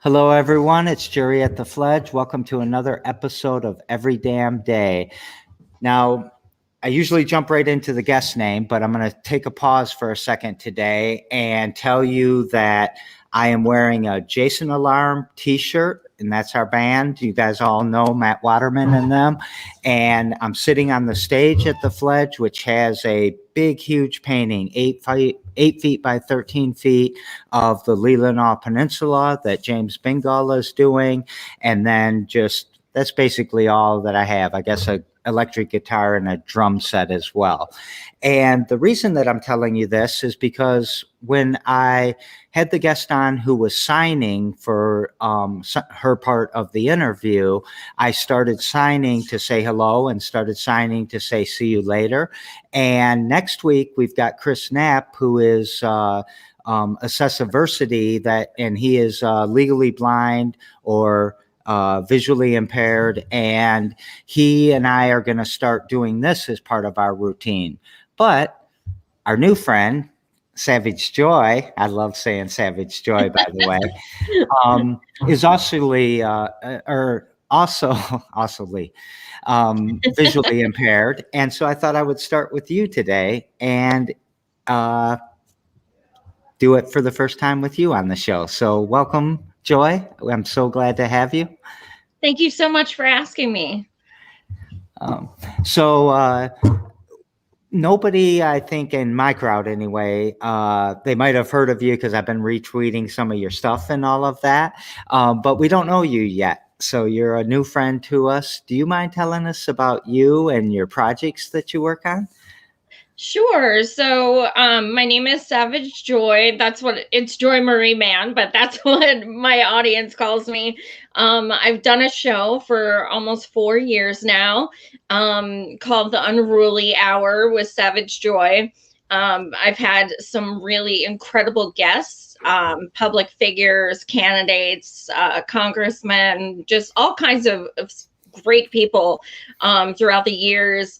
Hello, everyone. It's Jerry at the Fledge. Welcome to another episode of Every Damn Day. Now, I usually jump right into the guest name, but I'm going to take a pause for a second today and tell you that I am wearing a Jason Alarm t-shirt, and that's our band. You guys all know Matt Waterman and them. And I'm sitting on the stage at the Fledge, which has a big, huge painting, 8 feet by 13 feet of the Leelanau Peninsula that James Bingall is doing. And then that's basically all that I have. I guess a electric guitar and a drum set as well. And the reason that I'm telling you this is because when I had the guest on who was signing for her part of the interview, I started signing to say hello and started signing to say see you later. And next week we've got Chris Knapp, who is Accessiversity, and he is legally blind or visually impaired, and he and I are going to start doing this as part of our routine. But our new friend, Savage Joy, I love saying Savage Joy, by the way, is visually impaired. And so I thought I would start with you today and do it for the first time with you on the show. So welcome, Joy. I'm so glad to have you. Thank you so much for asking me. Nobody, I think, in my crowd anyway, they might have heard of you because I've been retweeting some of your stuff and all of that, but we don't know you yet. So you're a new friend to us. Do you mind telling us about you and your projects that you work on? Sure. So my name is Savage Joy. It's Joy Marie Mann, but that's what my audience calls me. I've done a show for almost 4 years now called The Unruly Hour with Savage Joy. I've had some really incredible guests, public figures, candidates, congressmen, just all kinds of great people throughout the years.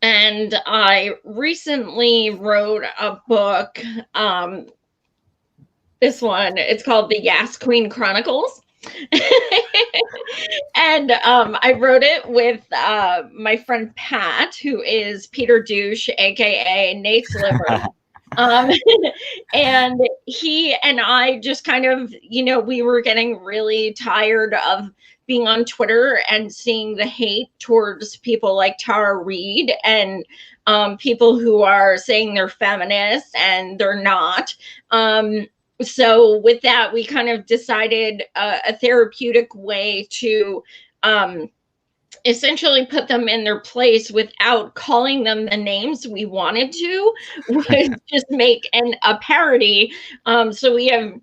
And I recently wrote a book. This one, it's called The Yas Queen Chronicles. And I wrote it with my friend Pat, who is Peter Douche, aka Nate's Liver. And he and I just kind of, we were getting really tired of being on Twitter and seeing the hate towards people like Tara Reid and people who are saying they're feminists and they're not. So with that, we kind of decided a therapeutic way to essentially put them in their place without calling them the names we wanted to, would just make a parody. So we have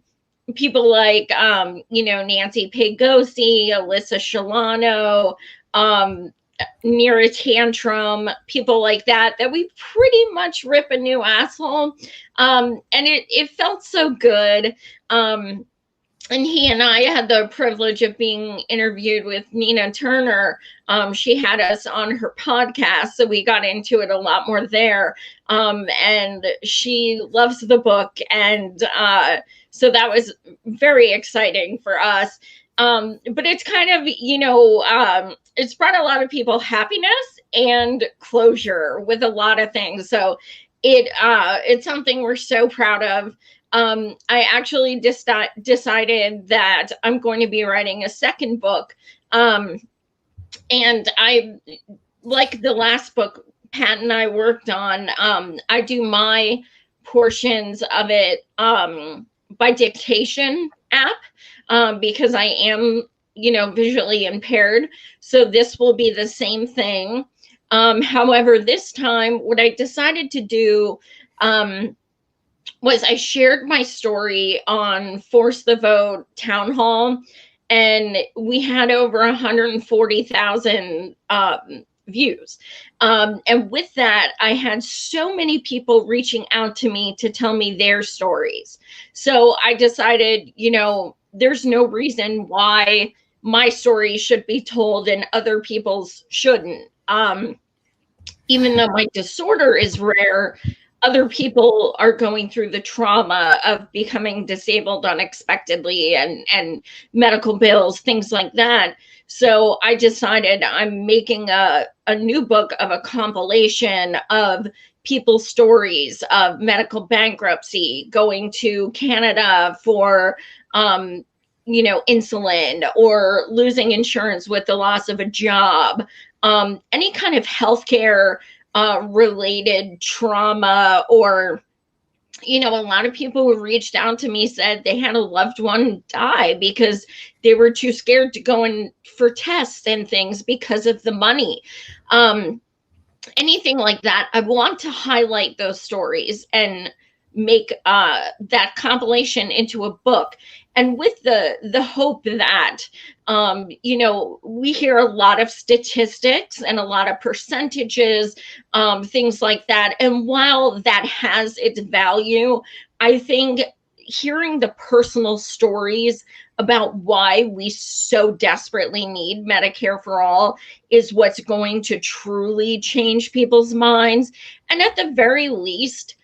people like, Nancy Pegosi, Alyssa Shalano, Nira Tantrum, people like that we pretty much rip a new asshole. And it felt so good. And he and I had the privilege of being interviewed with Nina Turner. She had us on her podcast, so we got into it a lot more there. And she loves the book. And so that was very exciting for us. But it's kind of, it's brought a lot of people happiness and closure with a lot of things. So it's something we're so proud of. I actually decided that I'm going to be writing a second book. And I, like the last book Pat and I worked on, I do my portions of it by dictation app because I am, visually impaired. So this will be the same thing. However, this time, what I decided to do was I shared my story on Force the Vote Town Hall, and we had over 140,000 views. And with that, I had so many people reaching out to me to tell me their stories. So I decided, there's no reason why my story should be told and other people's shouldn't. Even though my disorder is rare, other people are going through the trauma of becoming disabled unexpectedly and medical bills, things like that. So I decided I'm making a new book of a compilation of people's stories of medical bankruptcy, going to Canada for insulin, or losing insurance with the loss of a job, any kind of healthcare related trauma, or a lot of people who reached out to me said they had a loved one die because they were too scared to go in for tests and things because of the money. Anything like that. I want to highlight those stories and make that compilation into a book, and with the hope that we hear a lot of statistics and a lot of percentages, things like that, and while that has its value, I think hearing the personal stories about why we so desperately need Medicare for all is what's going to truly change people's minds, and at the very least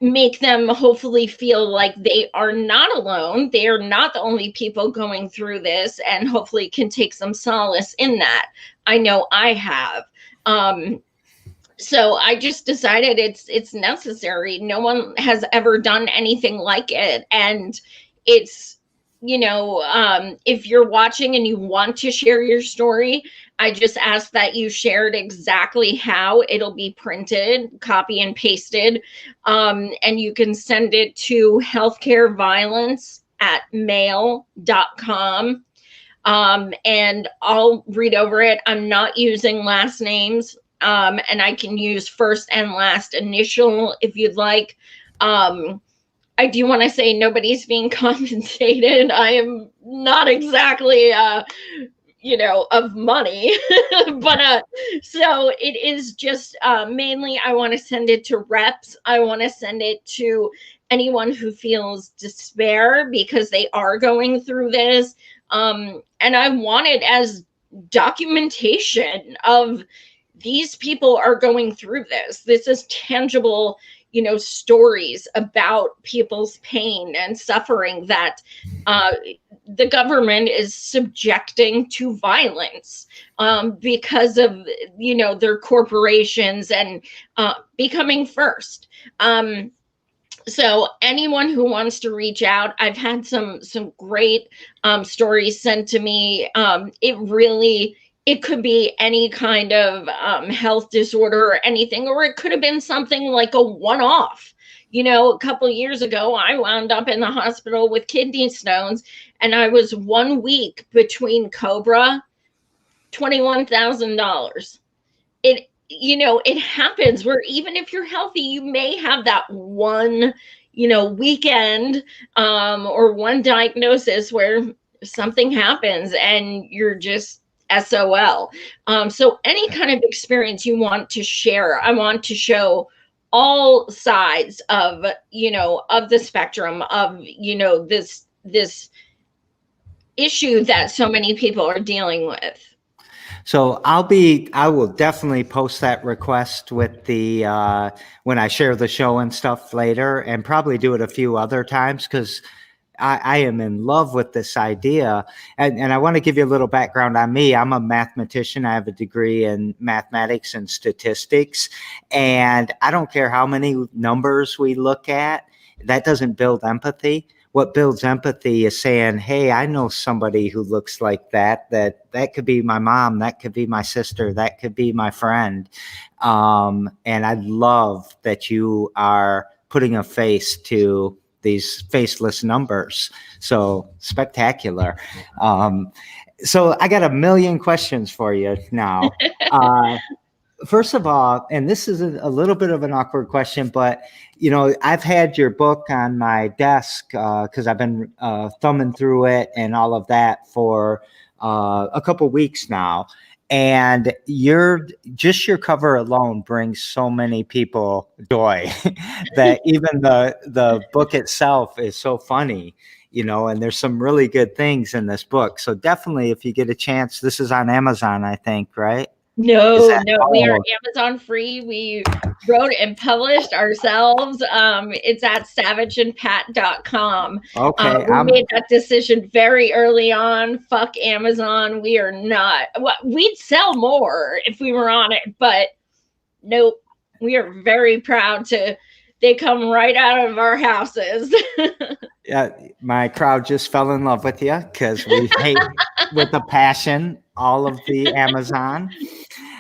make them hopefully feel like they are not alone, they are not the only people going through this, and hopefully can take some solace in that. I know I have. So I just decided it's necessary. No one has ever done anything like it, and it's if you're watching and you want to share your story, I just ask that you share it exactly how it'll be printed, copy and pasted, and you can send it to healthcareviolence@mail.com. And I'll read over it. I'm not using last names, and I can use first and last initial if you'd like. I do want to say nobody's being compensated. I am not exactly, of money, but so it is just mainly I want to send it to reps. I want to send it to anyone who feels despair because they are going through this. And I want it as documentation of these people are going through this. This is tangible, stories about people's pain and suffering that the government is subjecting to violence because of, their corporations and becoming first. So anyone who wants to reach out, I've had some great stories sent to me. It could be any kind of health disorder or anything, or it could have been something like a one-off. A couple of years ago, I wound up in the hospital with kidney stones, and I was 1 week between Cobra, $21,000. It happens where even if you're healthy, you may have that one, weekend or one diagnosis where something happens and you're just SOL. So any kind of experience you want to share, I want to show all sides of, of the spectrum of, this issue that so many people are dealing with. So I will definitely post that request with the, when I share the show and stuff later, and probably do it a few other times because I am in love with this idea. And I want to give you a little background on me. I'm a mathematician. I have a degree in mathematics and statistics, and I don't care how many numbers we look at, that doesn't build empathy. What builds empathy is saying, hey, I know somebody who looks like that could be my mom, that could be my sister, that could be my friend. And I love that you are putting a face to these faceless numbers. So spectacular. So I got a million questions for you now. First of all, and this is a little bit of an awkward question, but I've had your book on my desk because I've been thumbing through it and all of that for a couple weeks now. And your cover alone brings so many people joy that even the book itself is so funny, and there's some really good things in this book. So definitely, if you get a chance, this is on Amazon, I think, right? Is No, that, no, we are oh, Amazon free. We wrote and published ourselves. It's at savageandpat.com. okay. We made that decision very early on. Fuck Amazon. We are not. Well, we'd sell more if we were on it, but nope. We are very proud to. They come right out of our houses. Yeah, my crowd just fell in love with you because we hate with a passion all of the Amazon.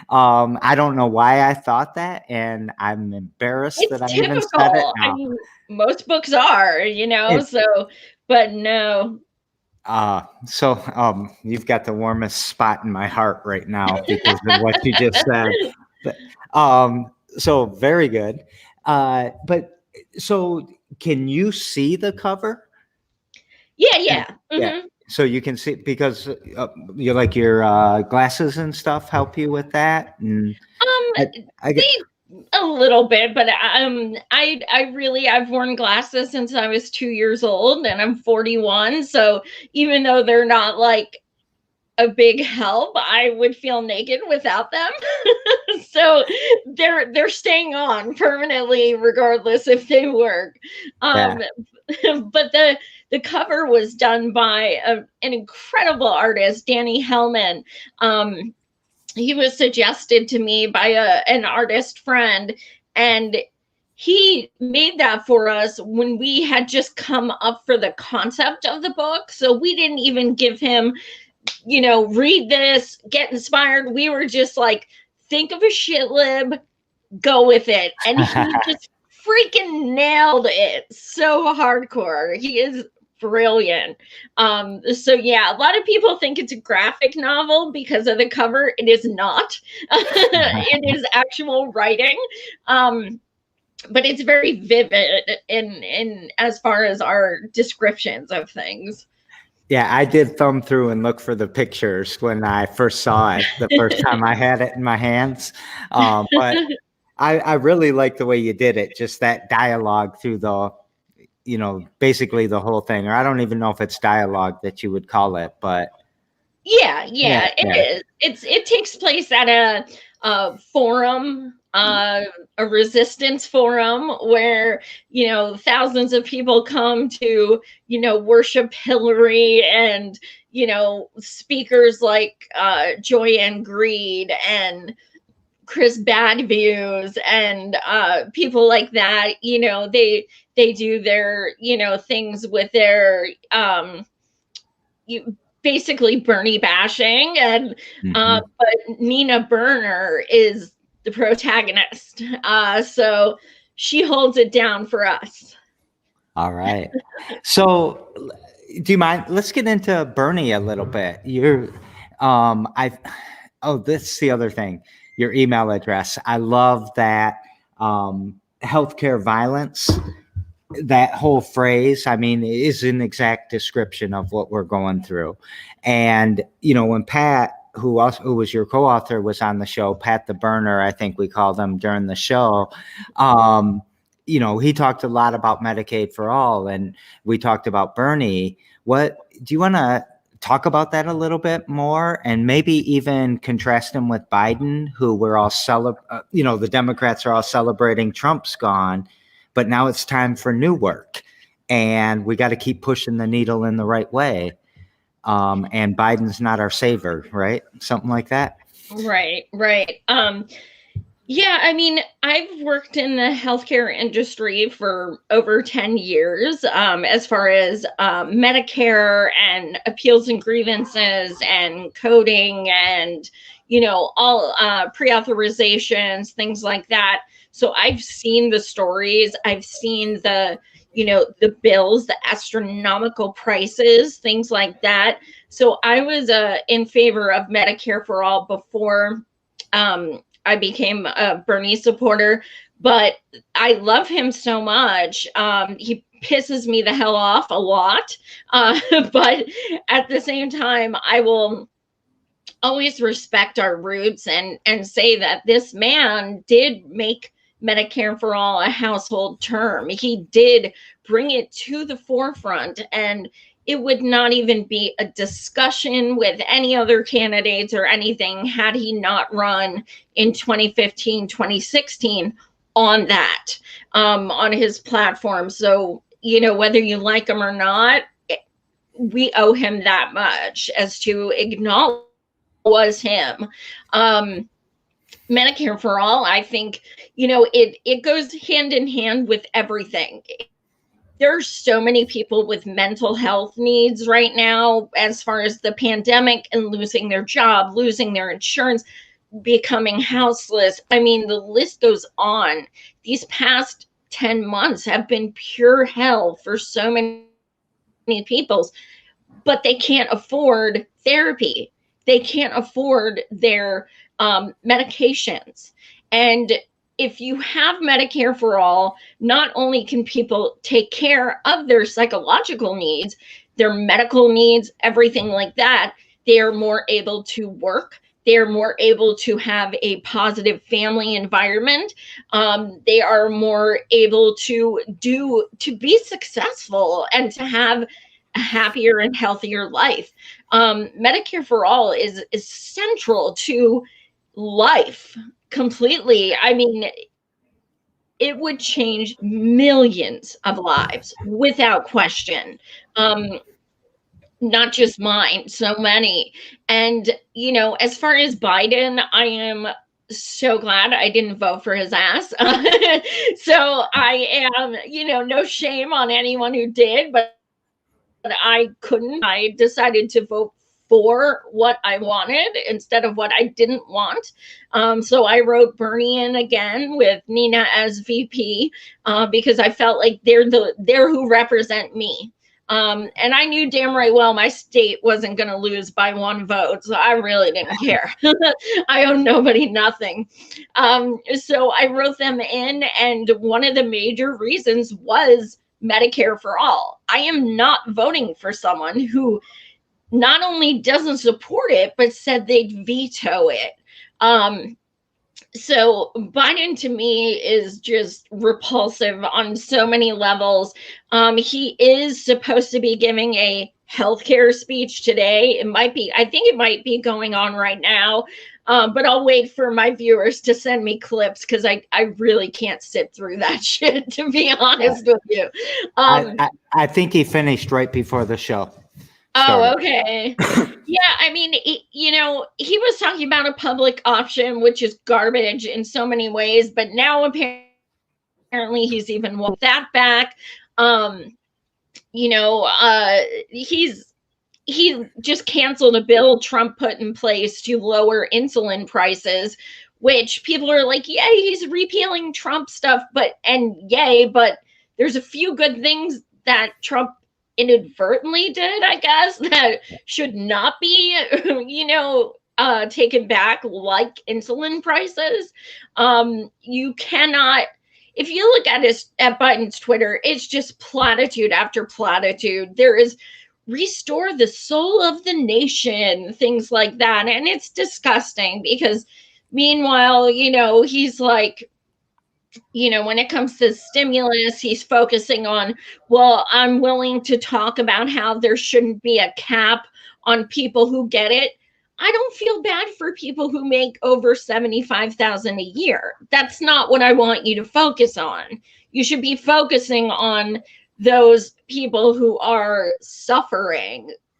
I don't know why I thought that, and I'm embarrassed It's that I even said it typical. I now. mean, most books are, It, so, but no. you've got the warmest spot in my heart right now because of what you just said. But, so very good. But so can you see the cover? Yeah. Yeah. Mm-hmm. So you can see because you like your glasses and stuff help you with that, and I, I get They a little bit, but I really I've worn glasses since I was 2 years old, and I'm 41. So even though they're not like a big help, I would feel naked without them. So they're staying on permanently, regardless if they work. yeah. Um, but the cover was done by an incredible artist, Danny Hellman. He was suggested to me by an artist friend, and he made that for us when we had just come up for the concept of the book. So we didn't even give him, read this, get inspired. We were just like, think of a shit lib, go with it. And he just freaking nailed it so hardcore. He is brilliant. So yeah, a lot of people think it's a graphic novel because of the cover. It is not. It is actual writing. But it's very vivid in as far as our descriptions of things. Yeah, I did thumb through and look for the pictures when I first saw it the first time I had it in my hands. But I really like the way you did it, just that dialogue through the, basically the whole thing. Or I don't even know if it's dialogue that you would call it, but Yeah, yeah, it is. It takes place at a forum, a resistance forum where thousands of people come to worship Hillary, and speakers like Joyanne Greed and Chris Badviews and people like that. They do their things with their basically Bernie bashing, and Mhm. but Nina Burner is the protagonist, so she holds it down for us. All right. So, do you mind? Let's get into Bernie a little bit. This is the other thing. Your email address. I love that healthcare violence. That whole phrase, I mean, is an exact description of what we're going through. And when Pat, who was your co-author, was on the show, Pat the Burner, I think we called him during the show. He talked a lot about Medicaid for all, and we talked about Bernie. What do you want to talk about that a little bit more, and maybe even contrast him with Biden, who we're all the Democrats are all celebrating Trump's gone, but now it's time for new work, and we got to keep pushing the needle in the right way. And Biden's not our savior, right? Something like that. Right. Yeah, I mean, I've worked in the healthcare industry for over 10 years, as far as Medicare and appeals and grievances and coding and, all pre-authorizations, things like that. So I've seen the stories, I've seen the bills, the astronomical prices, things like that. So I was in favor of Medicare for all before I became a Bernie supporter, but I love him so much. He pisses me the hell off a lot. But at the same time, I will always respect our roots and say that this man did make Medicare for all a household term. He did bring it to the forefront, and it would not even be a discussion with any other candidates or anything had he not run in 2015, 2016 on that, on his platform. So, you know, whether you like him or not, we owe him that much as to acknowledge was him. Medicare for all, I think, you know, it goes hand in hand with everything. There's so many people with mental health needs right now, as far as the pandemic and losing their job, losing their insurance, becoming houseless. I mean, the list goes on. These past 10 months have been pure hell for so many people, but they can't afford therapy. They can't afford their medications. And if you have Medicare for all, not only can people take care of their psychological needs, their medical needs, everything like that, they are more able to work. They're more able to have a positive family environment. They are more able to be successful and to have a happier and healthier life. Medicare for all is central to life completely. I mean, it would change millions of lives without question. Not just mine, so many. And, you know, as far as Biden, I am so glad I didn't vote for his ass. So I am, you know, no shame on anyone who did, but I couldn't. I decided to vote for what I wanted instead of what I didn't want. So I wrote Bernie in again with Nina as VP, because I felt like they're who represent me. And I knew damn right well my state wasn't going to lose by one vote, so I really didn't care. I owe nobody nothing. So I wrote them in, and one of the major reasons was Medicare for all. I am not voting for someone who not only doesn't support it, but said they'd veto it. So Biden to me is just repulsive on so many levels. He is supposed to be giving a healthcare speech today. I think it might be going on right now. But I'll wait for my viewers to send me clips because I really can't sit through that shit, to be honest with you. I think he finished right before the show started. Oh, okay. Yeah, I mean, you know, he was talking about a public option, which is garbage in so many ways, but now apparently he's even walked that back. You know, he just canceled a bill Trump put in place to lower insulin prices, which people are like, yay, he's repealing Trump stuff, but there's a few good things that Trump inadvertently did, I guess, that should not be, you know, taken back, like insulin prices. You cannot, if you look at Biden's Twitter, it's just platitude after platitude. There is restore the soul of the nation, things like that. And it's disgusting because meanwhile, you know, he's like, you know, when it comes to stimulus, he's focusing on, well, I'm willing to talk about how there shouldn't be a cap on people who get it. I don't feel bad for people who make over $75,000 a year. That's not what I want you to focus on. You should be focusing on those people who are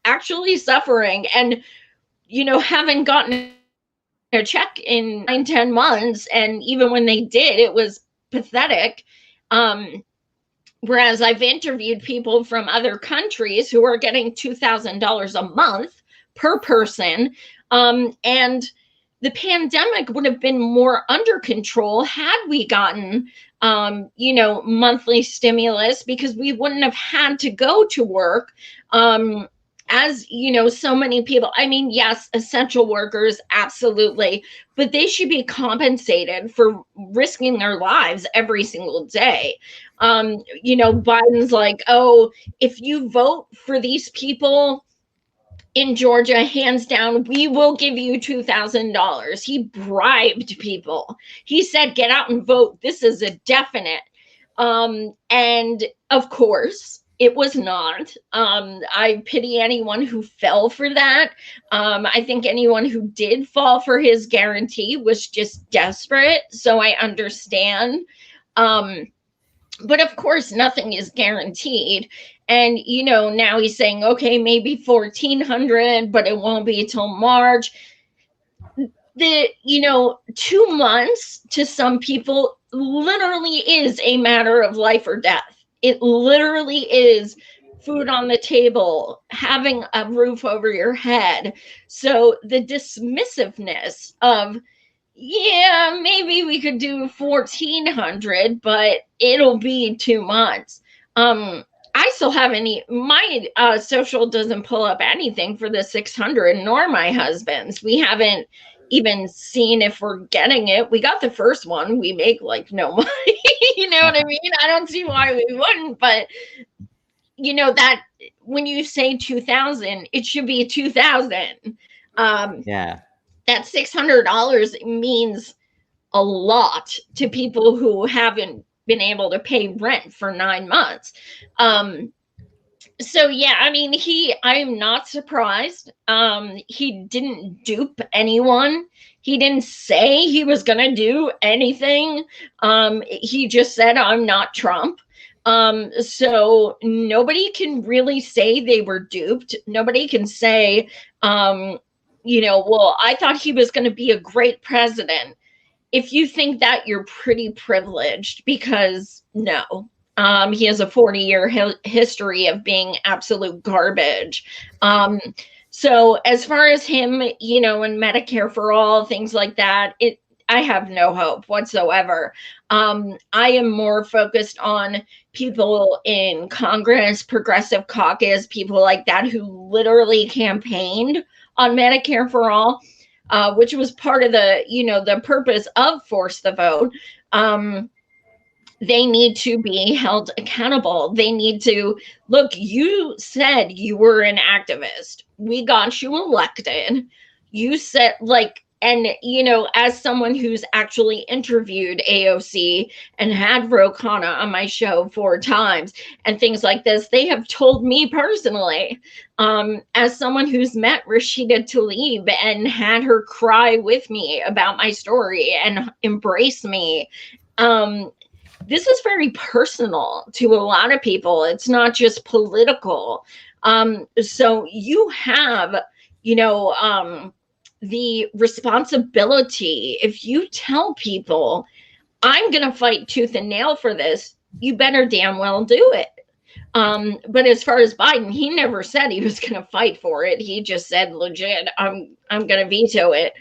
actually suffering, and, you know, haven't gotten a check in 9-10 months. And even when they did, it was pathetic. Whereas I've interviewed people from other countries who are getting $2,000 a month per person. And the pandemic would have been more under control had we gotten, you know, monthly stimulus, because we wouldn't have had to go to work. As you know, so many people, I mean, yes, essential workers, absolutely, but they should be compensated for risking their lives every single day. You know, Biden's like, oh, if you vote for these people in Georgia, hands down, we will give you $2,000. He bribed people. He said, get out and vote. This is a definite. And of course, It was not. I pity anyone who fell for that. I think anyone who did fall for his guarantee was just desperate. So I understand. But of course, nothing is guaranteed. And, now he's saying, okay, maybe 1,400, but it won't be till March. 2 months to some people literally is a matter of life or death. It literally is food on the table, having a roof over your head. So the dismissiveness of, yeah, maybe we could do 1,400, but it'll be 2 months. I still haven't, my social doesn't pull up anything for the 600, nor my husband's. We haven't even seen if we're getting it. We got the first one. We make like no money. You know what I mean? I don't see why we wouldn't, but that when you say 2,000, it should be 2,000. Yeah. That $600 means a lot to people who haven't been able to pay rent for 9 months. So yeah, I mean, I'm not surprised. He didn't dupe anyone. He didn't say he was going to do anything. He just said, I'm not Trump. So nobody can really say they were duped. Nobody can say, well, I thought he was going to be a great president. If you think that, you're pretty privileged, because no. He has a 40-year history of being absolute garbage. So as far as him, and Medicare for all, things like that, I have no hope whatsoever. I am more focused on people in Congress, Progressive Caucus, people like that who literally campaigned on Medicare for all, which was part of the purpose of Force the Vote. They need to be held accountable. They need to look. You said you were an activist. We got you elected. You said, and as someone who's actually interviewed AOC and had Ro Khanna on my show 4 times and things like this, they have told me personally, as someone who's met Rashida Tlaib and had her cry with me about my story and embrace me, this is very personal to a lot of people. It's not just political. So you have, the responsibility. If you tell people, I'm going to fight tooth and nail for this, you better damn well do it. But as far as Biden, he never said he was going to fight for it. He just said, legit, I'm going to veto it.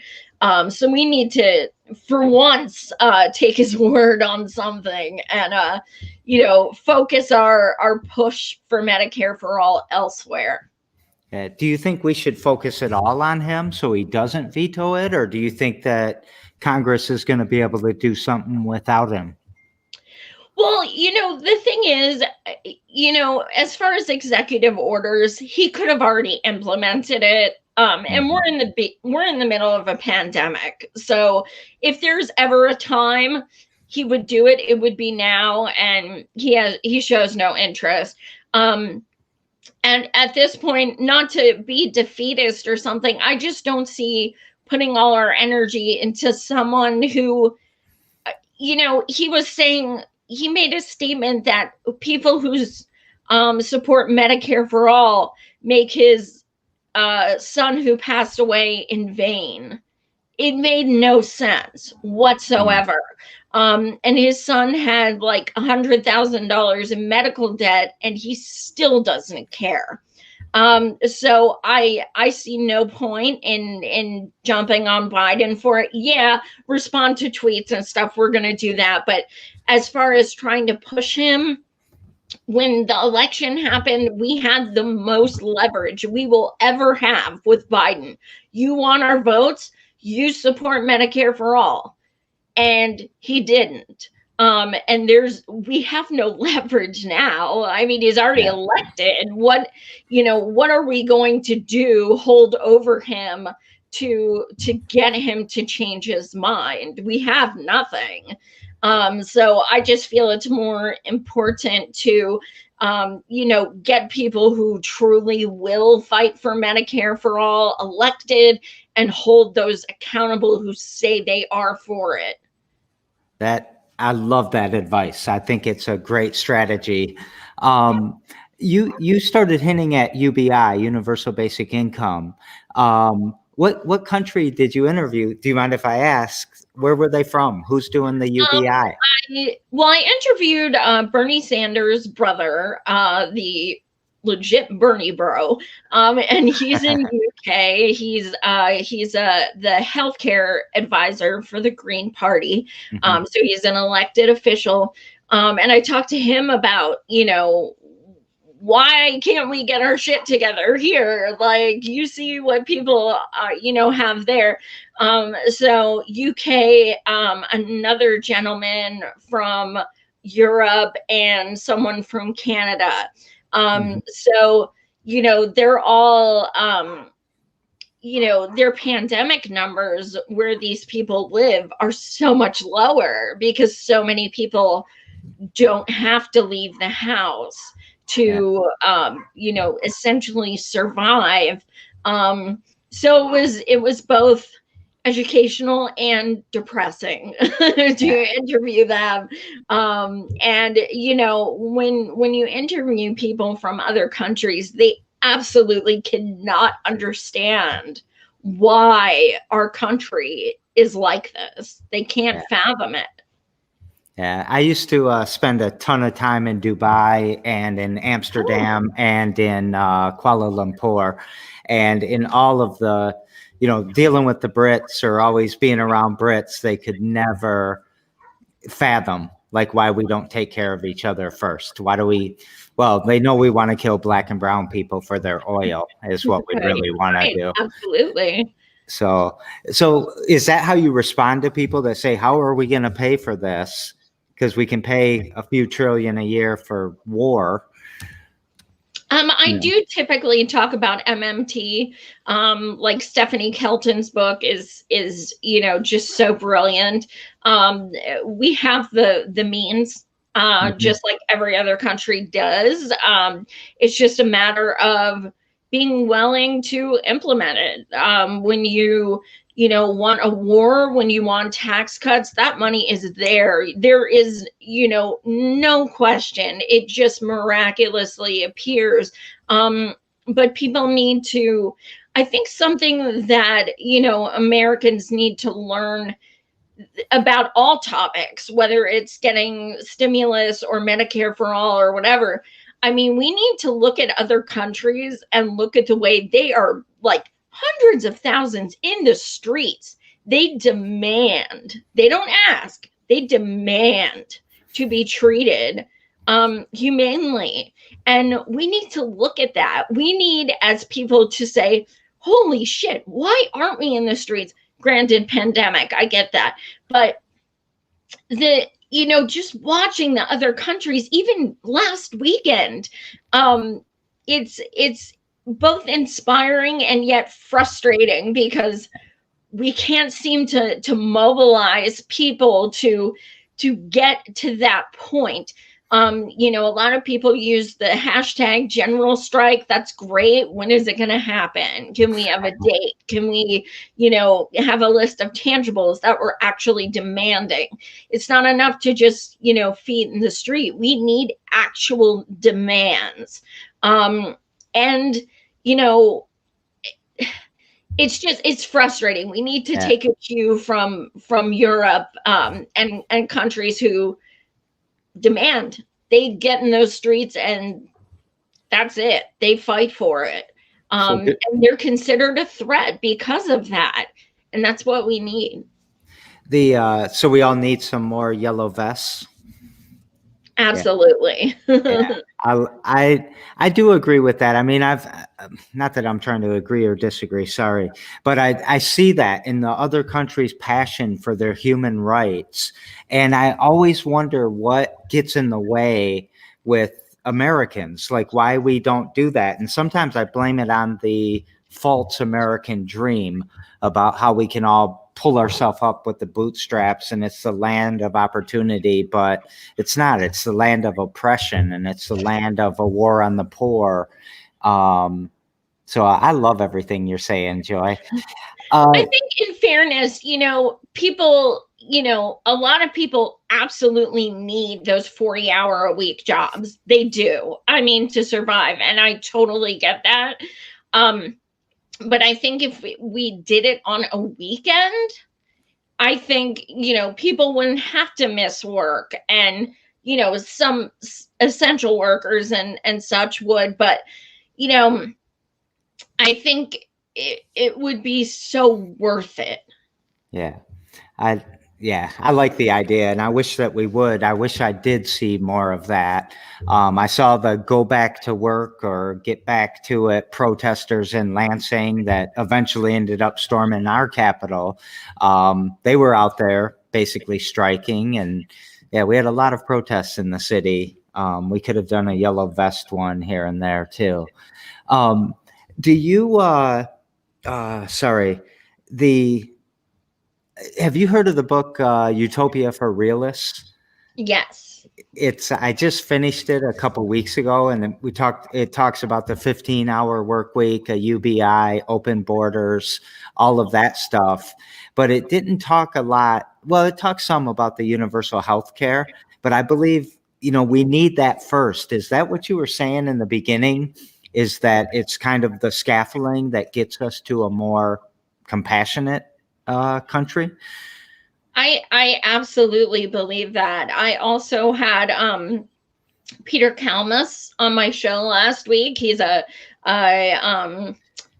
So we need to, for once, take his word on something and, focus our push for Medicare for all elsewhere. Do you think we should focus it all on him so he doesn't veto it? Or do you think that Congress is going to be able to do something without him? Well, the thing is, as far as executive orders, he could have already implemented it. And we're in the middle of a pandemic. So if there's ever a time he would do it, it would be now. And he shows no interest. And at this point, not to be defeatist or something, I just don't see putting all our energy into someone who, he was saying, he made a statement that people who support Medicare for all make his son who passed away in vain. It made no sense whatsoever. And his son had like $100,000 in medical debt, and he still doesn't care. So I see no point in jumping on Biden for it. Yeah, respond to tweets and stuff. We're going to do that. But as far as trying to push him, when the election happened, we had the most leverage we will ever have with Biden. You want our votes? You support Medicare for all. And he didn't. And we have no leverage now. I mean, he's already elected. What are we going to do? Hold over him to get him to change his mind? We have nothing. So I just feel it's more important to get people who truly will fight for Medicare for all elected and hold those accountable who say they are for it. I love that advice. I think it's a great strategy. You started hinting at UBI, Universal Basic Income. What country did you interview? Do you mind if I ask? Where were they from? Who's doing the UBI? I interviewed Bernie Sanders' brother, the legit Bernie bro, and he's in UK. He's the healthcare advisor for the Green Party. So he's an elected official. And I talked to him about, why can't we get our shit together here? Like, you see what people, have there. So UK, another gentleman from Europe and someone from Canada. So, they're all, their pandemic numbers where these people live are so much lower because so many people don't have to leave the house to essentially survive. So it was both educational and depressing to interview them. And when you interview people from other countries, they absolutely cannot understand why our country is like this. They can't fathom it. Yeah, I used to spend a ton of time in Dubai and in Amsterdam and in Kuala Lumpur, and in all of the, dealing with the Brits or always being around Brits, they could never fathom like why we don't take care of each other first. Why do we? Well, they know we want to kill black and brown people for their oil is what we really want to do. Absolutely. So is that how you respond to people that say, how are we going to pay for this? Because we can pay a few trillion a year for war. I do typically talk about MMT. Like Stephanie Kelton's book is just so brilliant. We have the means, just like every other country does. It's just a matter of being willing to implement it. When you want a war, when you want tax cuts, that money is there. There is, no question. It just miraculously appears. But people need to, I think something that, Americans need to learn about all topics, whether it's getting stimulus or Medicare for all or whatever. I mean, we need to look at other countries and look at the way they are like hundreds of thousands in the streets. They demand, they don't ask, they demand to be treated humanely. And we need to look at that. We need, as people, to say, holy shit, why aren't we in the streets? Granted, pandemic, I get that. But just watching the other countries, even last weekend, it's both inspiring and yet frustrating because we can't seem to mobilize people to get to that point. A lot of people use the hashtag general strike. That's great. When is it going to happen? Can we have a date? Can we, have a list of tangibles that we're actually demanding? It's not enough to just, feed in the street. We need actual demands. It's frustrating. We need to take a cue from Europe and countries who demand. They get in those streets and that's it. They fight for it. And they're considered a threat because of that. And that's what we need. So we all need some more yellow vests. Absolutely. I do agree with that. I mean, not that I'm trying to agree or disagree, sorry, but I see that in the other countries' passion for their human rights. And I always wonder what gets in the way with Americans, like why we don't do that. And sometimes I blame it on the false American dream about how we can all pull ourselves up with the bootstraps, and it's the land of opportunity, but it's not. It's the land of oppression, and it's the land of a war on the poor. So I love everything you're saying, Joy. I think in fairness, people, a lot of people absolutely need those 40-hour-a-week jobs. They do. I mean, to survive. And I totally get that. But I think if we did it on a weekend, I think, people wouldn't have to miss work, and, some essential workers and such would, but, I think it would be so worth it. Yeah. I like the idea, and I wish that we would. I wish I did see more of that. I saw the go back to work or get back to it protesters in Lansing that eventually ended up storming our Capitol. They were out there basically striking, and yeah, we had a lot of protests in the city. We could have done a yellow vest one here and there too. Do you have you heard of the book Utopia for Realists? Yes. I just finished it a couple weeks ago, and it talks about the 15-hour work week, a UBI, open borders, all of that stuff. But it didn't talk a lot. Well, it talks some about the universal health care, but I believe, we need that first. Is that what you were saying in the beginning? Is that it's kind of the scaffolding that gets us to a more compassionate country? I absolutely believe that. I also had Peter Kalmus on my show last week. He's a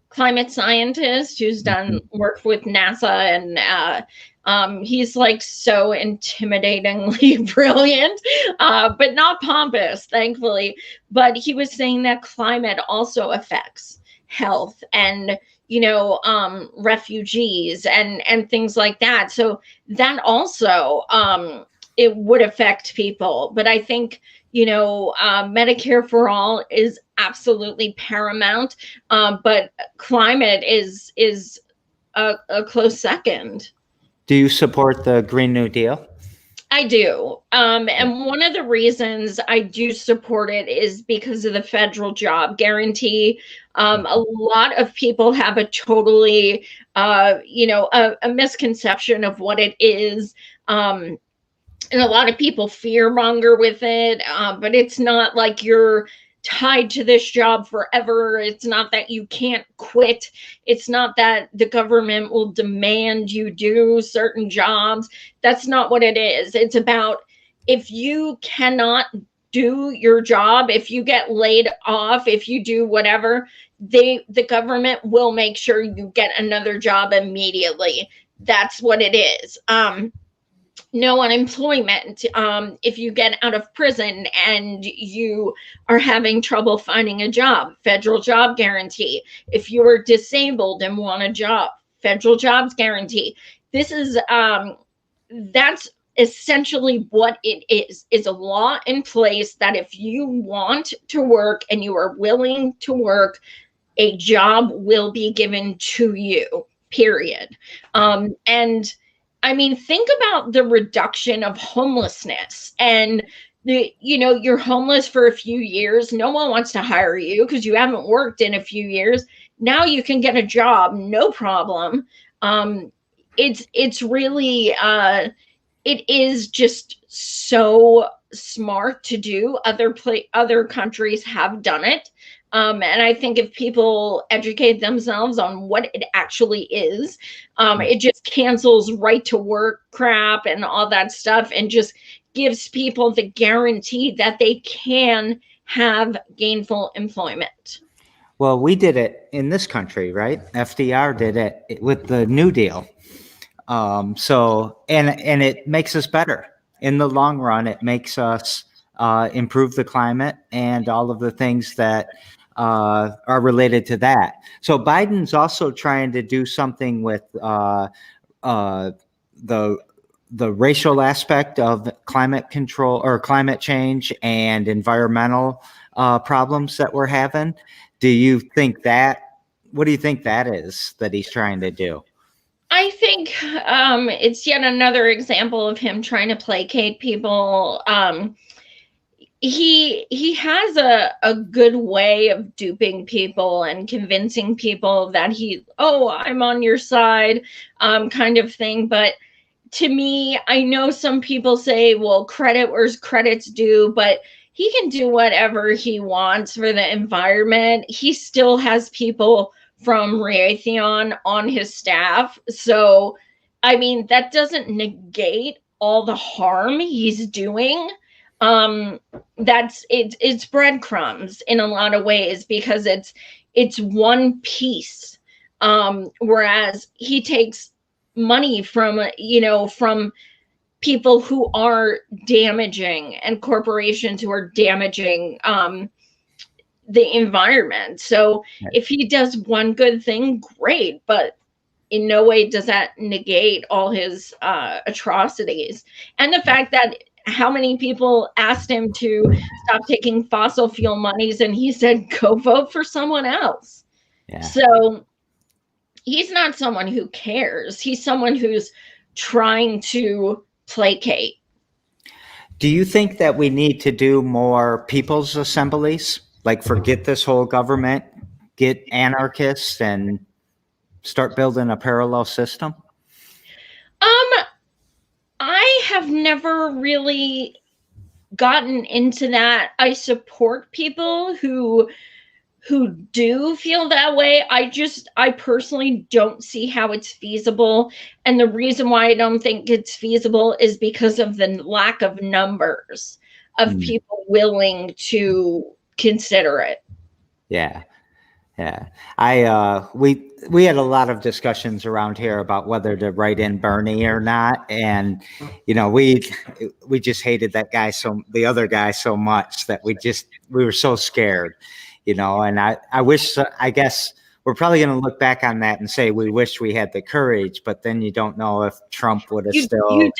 climate scientist who's done work with NASA, and he's like so intimidatingly brilliant, but not pompous, thankfully. But he was saying that climate also affects health and refugees and things like that. So that also it would affect people. But I think Medicare for all is absolutely paramount, but climate is a close second. Do you support the Green New Deal? I do. And one of the reasons I do support it is because of the federal job guarantee. A lot of people have a totally, a misconception of what it is. And a lot of people fear monger with it, but it's not like you're tied to this job forever. It's not that you can't quit. It's not that the government will demand you do certain jobs. That's not what it is. It's about, if you cannot do your job, if you get laid off, if you do whatever, the government will make sure you get another job immediately. That's what it is. No unemployment. If you get out of prison and you are having trouble finding a job, federal job guarantee. If you are disabled and want a job, federal jobs guarantee. This is that's essentially what it is a law in place that if you want to work and you are willing to work, a job will be given to you, period. And I mean, think about the reduction of homelessness, and you're homeless for a few years. No one wants to hire you because you haven't worked in a few years. Now you can get a job, no problem. It's really, it is just so smart to do. Other countries have done it. And I think if people educate themselves on what it actually is, it just cancels right to work crap and all that stuff, and just gives people the guarantee that they can have gainful employment. Well, we did it in this country, right? FDR did it with the New Deal. So it makes us better in the long run. It makes us improve the climate and all of the things that are related to that. So Biden's also trying to do something with the racial aspect of climate control or climate change and environmental problems that we're having. What do you think that is that he's trying to do? I think it's yet another example of him trying to placate people. He has a good way of duping people and convincing people that I'm on your side, kind of thing. But to me, I know some people say, well, credit where's credit's due, but he can do whatever he wants for the environment. He still has people from Raytheon on his staff. So, I mean, that doesn't negate all the harm he's doing. Um, it's breadcrumbs in a lot of ways because it's one piece. Whereas he takes money from from people who are damaging and corporations who are damaging the environment. So if he does one good thing, great, but in no way does that negate all his atrocities. And the fact that how many people asked him to stop taking fossil fuel monies and he said go vote for someone else. Yeah. So he's not someone who cares. He's someone who's trying to placate. Do you think that we need to do more people's assemblies? Like forget this whole government, get anarchists and start building a parallel system? I have never really gotten into that. I support people who do feel that way. I personally don't see how it's feasible. And the reason why I don't think it's feasible is because of the lack of numbers of people willing to consider it. Yeah. Yeah. We had a lot of discussions around here about whether to write in Bernie or not. And, we just hated the other guy so much that we were so scared. And I guess we're probably going to look back on that and say we wish we had the courage, but then you don't know if Trump would have You don't.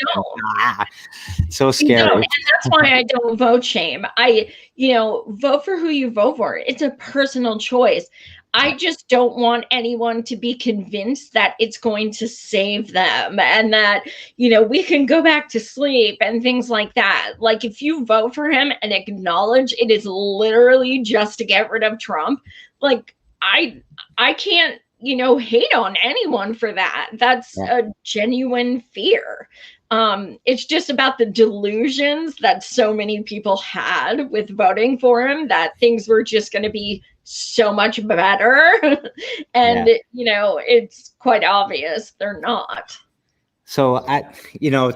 So scary. And that's why I don't vote shame. Vote for who you vote for. It's a personal choice. I just don't want anyone to be convinced that it's going to save them and that, we can go back to sleep and things like that. Like if you vote for him and acknowledge it is literally just to get rid of Trump, like I can't, hate on anyone for that. That's a genuine fear. It's just about the delusions that so many people had with voting for him that things were just going to be so much better. And, it's quite obvious they're not. So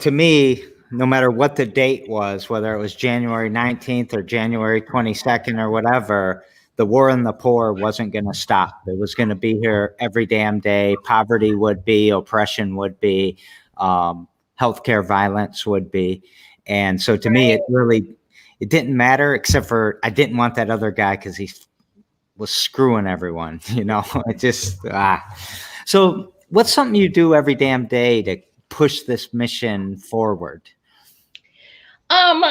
to me, no matter what the date was, whether it was January 19th or January 22nd or whatever, the war on the poor wasn't going to stop. It was going to be here every damn day. Poverty would be, oppression would be, healthcare violence would be. And so to me, it didn't matter, except for I didn't want that other guy because he was screwing everyone, it just, So what's something you do every damn day to push this mission forward? Some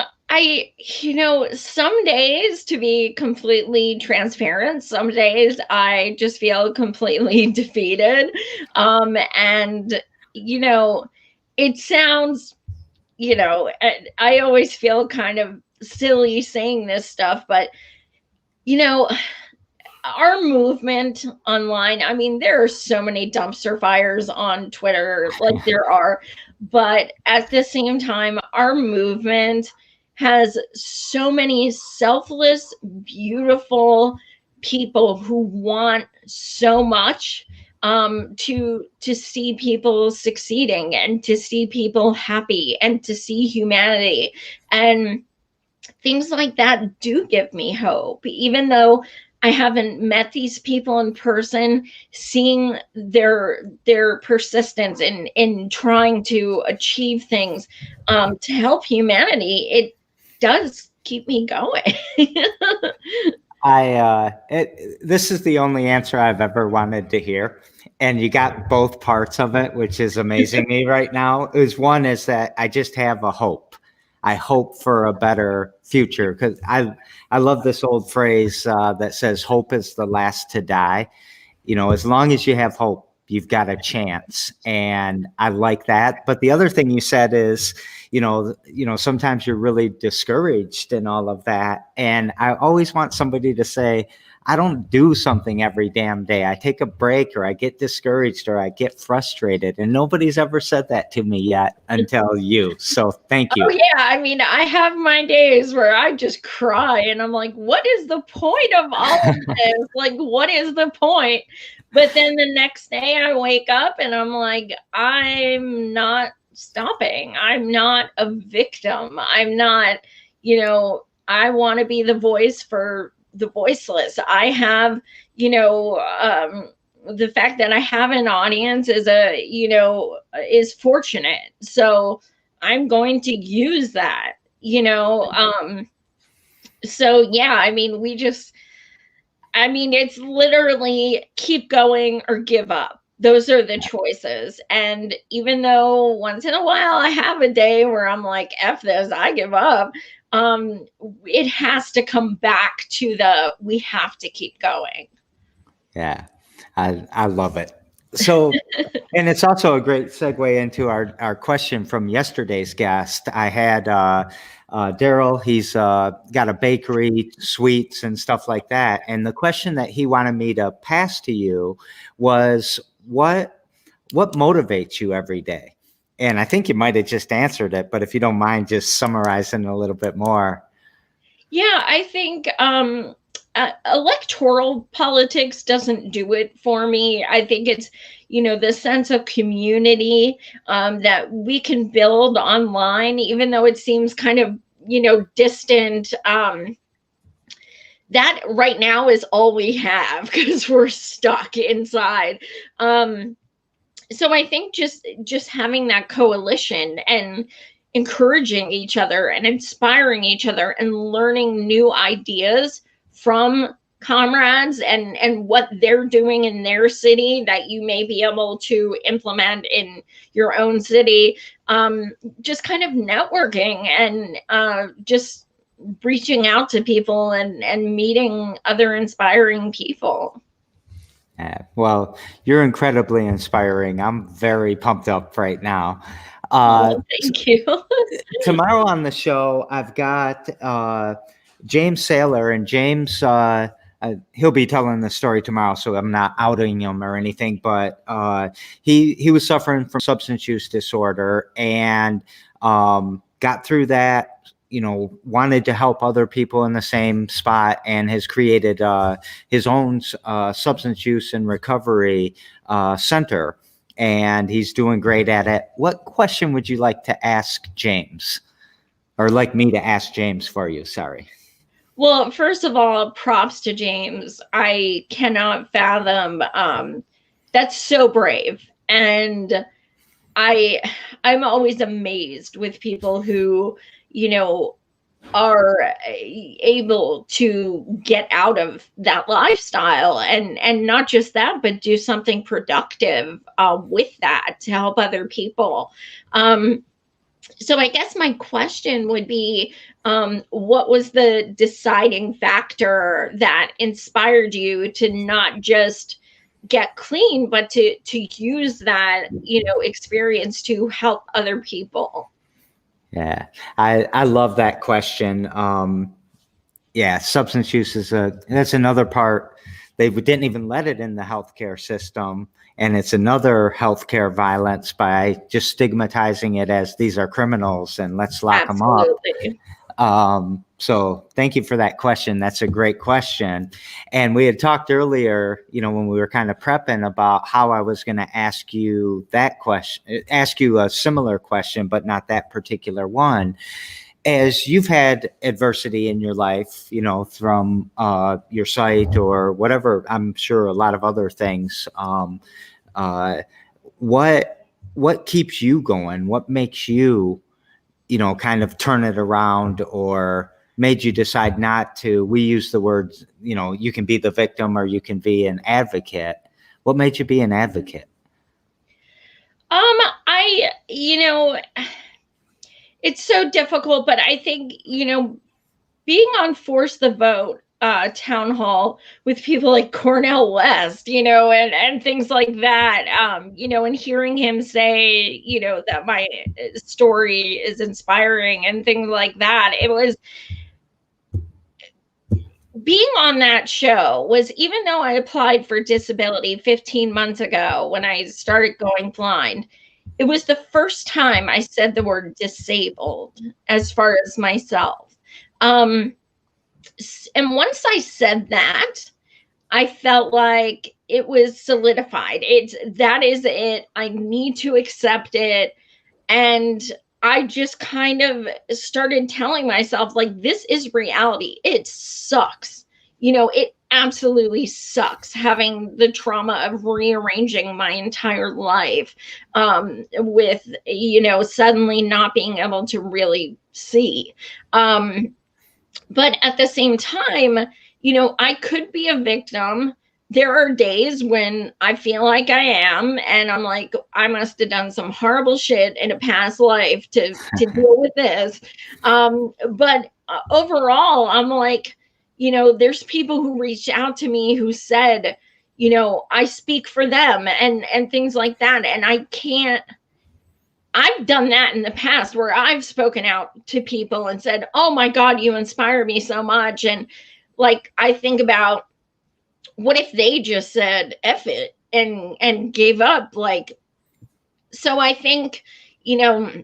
days, to be completely transparent, some days I just feel completely defeated. And, it sounds, I always feel kind of silly saying this stuff, but, our movement online, I mean, there are so many dumpster fires on Twitter, like there are, but at the same time, our movement has so many selfless, beautiful people who want so much to see people succeeding and to see people happy and to see humanity. And things like that do give me hope, even though I haven't met these people in person. Seeing their persistence in trying to achieve things to help humanity, it does keep me going. This is the only answer I've ever wanted to hear, and you got both parts of it, which is amazing me right now. One is that I just have a hope. I hope for a better future, because I love this old phrase that says hope is the last to die. As long as you have hope, you've got a chance. And I like that. But the other thing you said is, sometimes you're really discouraged and all of that. And I always want somebody to say, I don't do something every damn day. I take a break, or I get discouraged, or I get frustrated. And nobody's ever said that to me yet until you. So thank you. Oh yeah, I mean, I have my days where I just cry and I'm like, what is the point of all of this? Like, what is the point? But then the next day I wake up and I'm like, I'm not stopping. I'm not a victim. I'm not, I want to be the voice for the voiceless. I have, the fact that I have an audience is fortunate. So I'm going to use that, so yeah, I mean, it's literally keep going or give up. Those are the choices. And even though once in a while I have a day where I'm like, F this, I give up, it has to come back to we have to keep going. Yeah, I love it. So, and it's also a great segue into our question from yesterday's guest. I had Daryl. He's got a bakery, sweets, and stuff like that. And the question that he wanted me to pass to you was, what motivates you every day? And I think you might have just answered it, but if you don't mind just summarizing a little bit more. Yeah, I think electoral politics doesn't do it for me. I think it's, the sense of community that we can build online, even though it seems kind of, distant. That right now is all we have because we're stuck inside. So I think just having that coalition and encouraging each other and inspiring each other and learning new ideas from comrades and what they're doing in their city that you may be able to implement in your own city, just kind of networking and just reaching out to people and meeting other inspiring people. Well, you're incredibly inspiring. I'm very pumped up right now. Thank you. Tomorrow on the show, I've got James Saylor, and James, he'll be telling the story tomorrow, so I'm not outing him or anything, but he was suffering from substance use disorder and got through that, wanted to help other people in the same spot, and has created his own substance use and recovery center. And he's doing great at it. What question would you like to ask James? Or like me to ask James for you, sorry. Well, first of all, props to James. I cannot fathom. That's so brave. And I'm always amazed with people who, are able to get out of that lifestyle and not just that, but do something productive with that to help other people. So I guess my question would be, what was the deciding factor that inspired you to not just get clean, but to use that, experience to help other people? Yeah, I love that question. Yeah, substance use that's another part. They didn't even let it in the healthcare system, and it's another healthcare violence by just stigmatizing it as these are criminals and let's lock Absolutely. them up. So thank you for that question. That's a great question. And we had talked earlier, when we were kind of prepping, about how I was going to ask you that question, ask you a similar question, but not that particular one. As you've had adversity in your life, from your site or whatever, I'm sure a lot of other things. What keeps you going? What makes you, kind of turn it around, or made you decide not to? We use the words, you can be the victim or you can be an advocate. What made you be an advocate? It's so difficult, but I think, being on Force the Vote, town hall with people like Cornel West, and things like that, and hearing him say, that my story is inspiring and things like that. It was being on that show was, even though I applied for disability 15 months ago when I started going blind, it was the first time I said the word disabled as far as myself. And once I said that, I felt like it was solidified. That is it. I need to accept it. And I just kind of started telling myself, like, this is reality. It sucks. It absolutely sucks having the trauma of rearranging my entire life, with, suddenly not being able to really see. But at the same time, I could be a victim. There are days when I feel like I am, and I'm like, I must have done some horrible shit in a past life to deal with this. But overall, I'm like, there's people who reached out to me who said, I speak for them and things like that. And I've done that in the past where I've spoken out to people and said, oh my God, you inspire me so much. And like, I think about, what if they just said F it and gave up? Like, so I think, I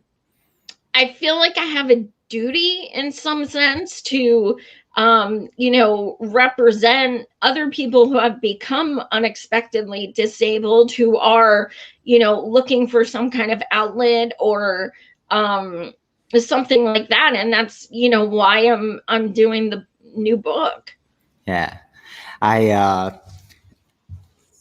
feel like I have a duty in some sense to, represent other people who have become unexpectedly disabled, who are, looking for some kind of outlet or something like that. And that's, why I'm doing the new book. Yeah.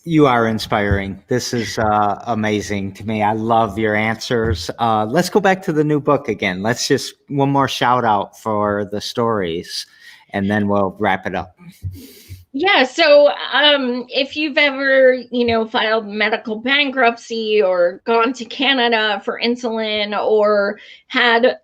You are inspiring. This is amazing to me. I love your answers. Let's go back to the new book again. Let's just one more shout out for the stories, and then we'll wrap it up. Yeah. So if you've ever, filed medical bankruptcy or gone to Canada for insulin or had,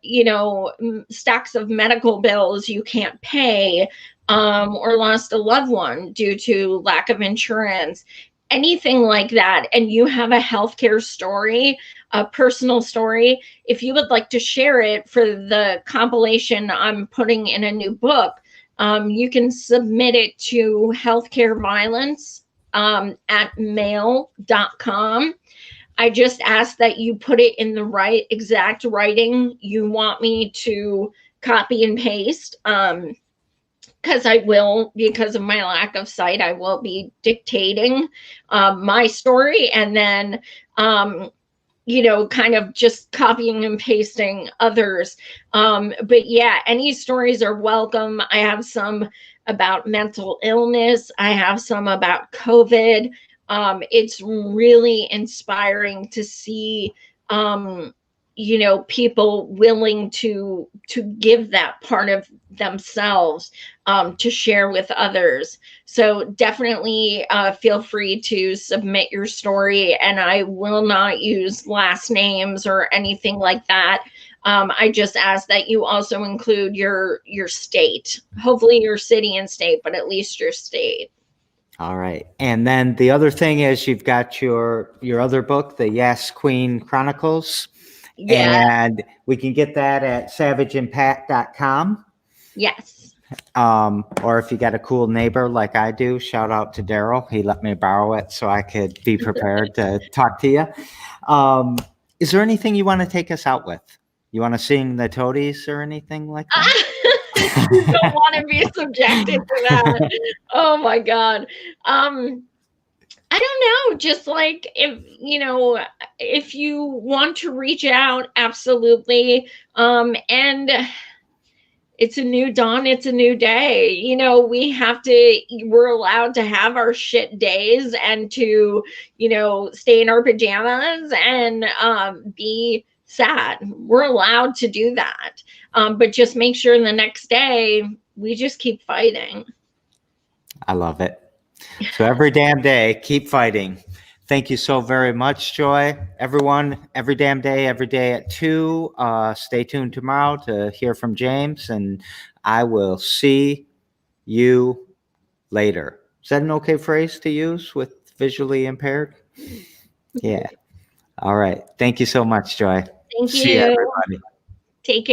stacks of medical bills you can't pay, or lost a loved one due to lack of insurance, anything like that, and you have a healthcare story, a personal story, if you would like to share it for the compilation I'm putting in a new book, you can submit it to healthcare violence at mail.com. I just ask that you put it in the right exact writing you want me to copy and paste. Because I will, because of my lack of sight, I will be dictating my story, and then kind of just copying and pasting others. But yeah, any stories are welcome. I have some about mental illness. I have some about COVID. It's really inspiring to see, people willing to give that part of themselves to share with others. So definitely feel free to submit your story, and I will not use last names or anything like that. I just ask that you also include your state, hopefully your city and state, but at least your state. All right. And then the other thing is you've got your other book, the Yes Queen Chronicles. Yeah. And we can get that at savageimpact.com. Yes. Or if you got a cool neighbor like I do, shout out to Daryl. He let me borrow it so I could be prepared to talk to you. Is there anything you want to take us out with? You want to sing the Toadies or anything like that? You don't want to be subjected to that. Oh my God. I don't know, just like, if you want to reach out, absolutely. And it's a new dawn, it's a new day. We're allowed to have our shit days and to, stay in our pajamas and be sad. We're allowed to do that. But just make sure the next day we just keep fighting. I love it. So every damn day, keep fighting. Thank you so very much, Joy. Everyone, every damn day, every day at 2. Stay tuned tomorrow to hear from James, and I will see you later. Is that an okay phrase to use with visually impaired? Yeah. All right. Thank you so much, Joy. Thank See you, you. everybody. Take care.